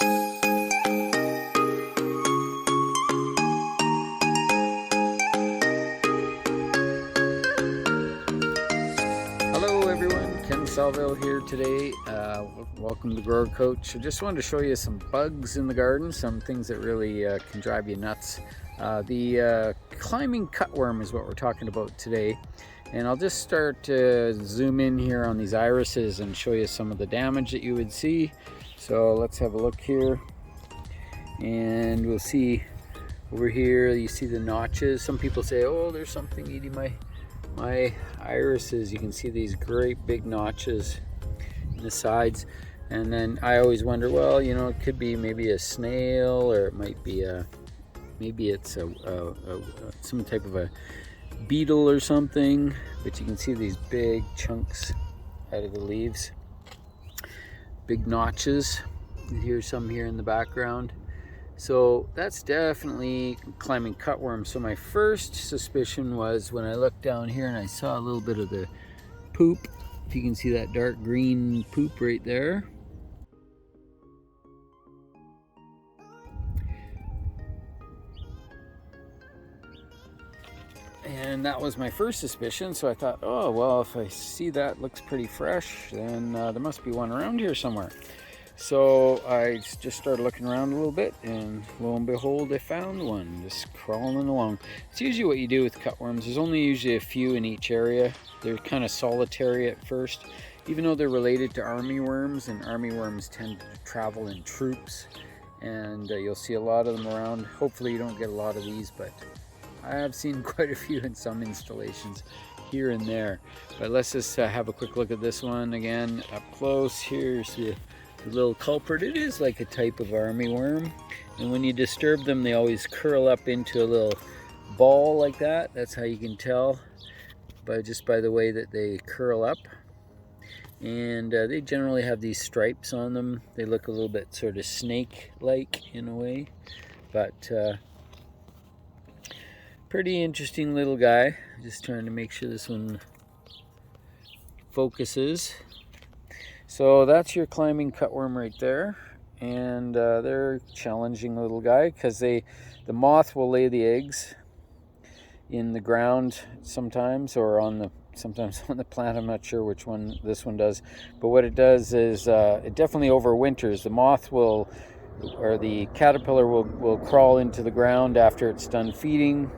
Hello everyone, Ken Salville here today. Welcome to Grower Coach. I just wanted to show you some bugs in the garden, some things that really can drive you nuts. The climbing cutworm is what we're talking about today. And I'll just start to zoom in here on these irises and show you some of the damage that you would see. So let's have a look here. And we'll see over here, you see the notches. Some people say, oh, there's something eating my irises. You can see these great big notches in the sides, and then I always wonder, well, you know, it could be maybe a snail, or it might be maybe it's some type of a beetle or something. But you can see these big chunks out of the leaves, big notches. Here's some here in the background. So that's definitely climbing cutworm. So my first suspicion was when I looked down here and I saw a little bit of the poop. If you can see that dark green poop right there. And that was my first suspicion. So I thought, oh, well, if I see that looks pretty fresh, then there must be one around here somewhere. So I just started looking around a little bit, and lo and behold, I found one just crawling along. It's usually what you do with cutworms. There's only usually a few in each area. They're kind of solitary at first, even though they're related to armyworms, and armyworms tend to travel in troops, and you'll see a lot of them around. Hopefully you don't get a lot of these, but I have seen quite a few in some installations here and there. But let's just have a quick look at this one again up close. Here's the little culprit. It is like a type of armyworm, and when you disturb them, they always curl up into a little ball like that. That's how you can tell, just by the way that they curl up. And they generally have these stripes on them. They look a little bit sort of snake-like in a way, but pretty interesting little guy. Just trying to make sure this one focuses. So that's your climbing cutworm right there, and they're a challenging little guy because the moth will lay the eggs in the ground sometimes, or sometimes on the plant. I'm not sure which one this one does, but what it does is it definitely overwinters. The moth will, or the caterpillar will crawl into the ground after it's done feeding,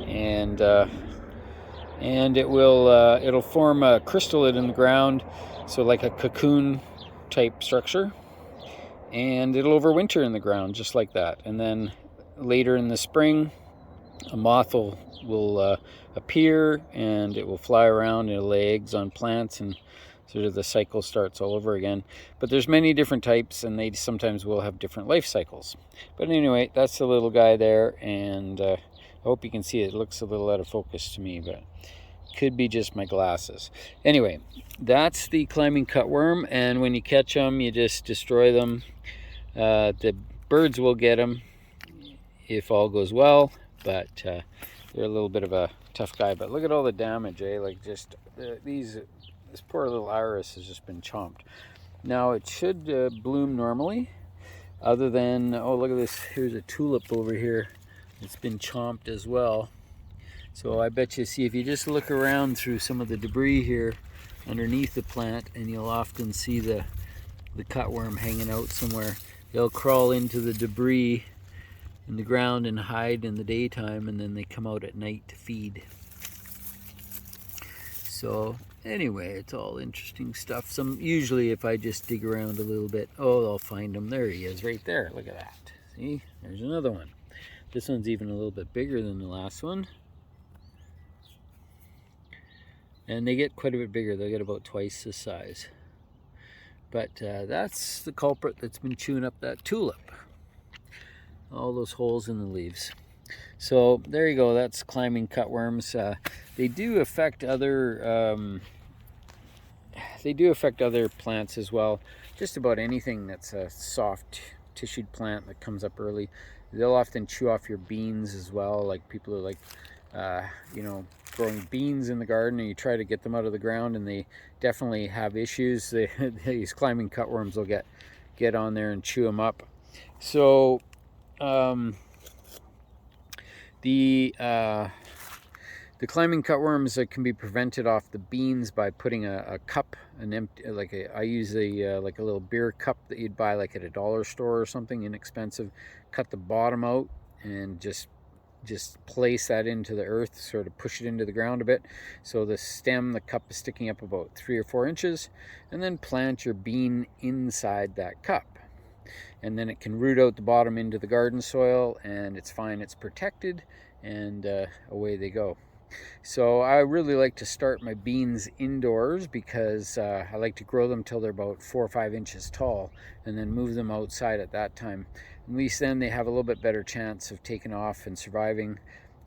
and it will it'll form a crystallid in the ground. So like a cocoon type structure, and it'll overwinter in the ground just like that. And then later in the spring, a moth will appear, and it will fly around and it'll lay eggs on plants, and sort of the cycle starts all over again. But there's many different types, and they sometimes will have different life cycles. But anyway, that's the little guy there, and I hope you can see it. It looks a little out of focus to me, but could be just my glasses. Anyway, that's the climbing cutworm, and when you catch them, you just destroy them. The birds will get them if all goes well, but they're a little bit of a tough guy. But look at all the damage, eh? Like just this poor little iris has just been chomped. Now it should bloom normally, other than, oh, look at this. Here's a tulip over here. It's been chomped as well. So I bet you, see, if you just look around through some of the debris here underneath the plant, and you'll often see the cutworm hanging out somewhere. They'll crawl into the debris in the ground and hide in the daytime, and then they come out at night to feed. So anyway, it's all interesting stuff. Usually if I just dig around a little bit, oh, I'll find him. There he is right there. Look at that. See, there's another one. This one's even a little bit bigger than the last one. And they get quite a bit bigger. They get about twice the size. But that's the culprit that's been chewing up that tulip. All those holes in the leaves. So there you go. That's climbing cutworms. They do affect other plants as well. Just about anything that's a soft tissued plant that comes up early. They'll often chew off your beans as well. Like people are like, growing beans in the garden, and you try to get them out of the ground, and they definitely have issues. These climbing cutworms will get get on there and chew them up. So the climbing cutworms can be prevented off the beans by putting a cup, an empty, I use like a little beer cup that you'd buy like at a dollar store or something, inexpensive. Cut the bottom out and just place that into the earth, sort of push it into the ground a bit, so the stem, the cup, is sticking up about 3 or 4 inches, and then plant your bean inside that cup. And then it can root out the bottom into the garden soil, and it's fine, it's protected, and away they go. So I really like to start my beans indoors because I like to grow them till they're about 4 or 5 inches tall, and then move them outside at that time. At least then they have a little bit better chance of taking off and surviving,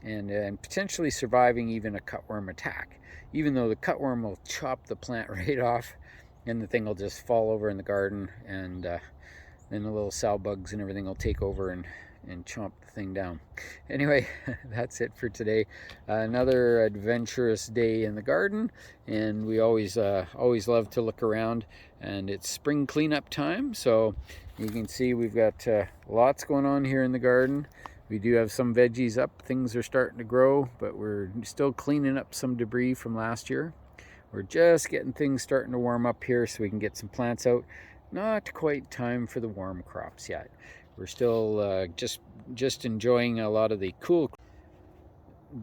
and potentially surviving even a cutworm attack, even though the cutworm will chop the plant right off and the thing will just fall over in the garden, and then the little sow bugs and everything will take over and chomp the thing down. Anyway, that's it for today. Another adventurous day in the garden, and we always love to look around, and it's spring cleanup time, so you can see we've got lots going on here in the garden. We do have some veggies up, things are starting to grow, but we're still cleaning up some debris from last year. We're just getting things starting to warm up here so we can get some plants out. Not quite time for the warm crops yet. We're still just enjoying a lot of the cool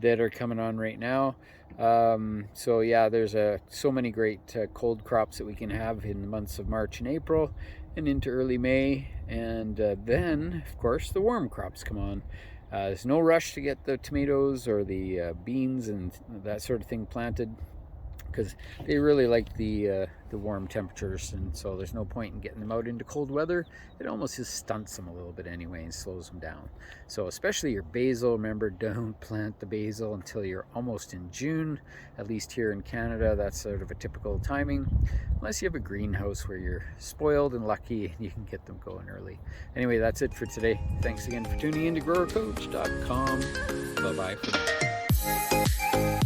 that are coming on right now. So yeah, there's so many great cold crops that we can have in the months of March and April and into early May, and then of course the warm crops come on. There's no rush to get the tomatoes or the beans and that sort of thing planted, because they really like the warm temperatures, and so there's no point in getting them out into cold weather. It almost just stunts them a little bit anyway and slows them down. So especially your basil, remember, don't plant the basil until you're almost in June. At least here in Canada, that's sort of a typical timing, unless you have a greenhouse where you're spoiled and lucky and you can get them going early. Anyway, that's it for today. Thanks again for tuning in to growercoach.com. Bye-bye for now.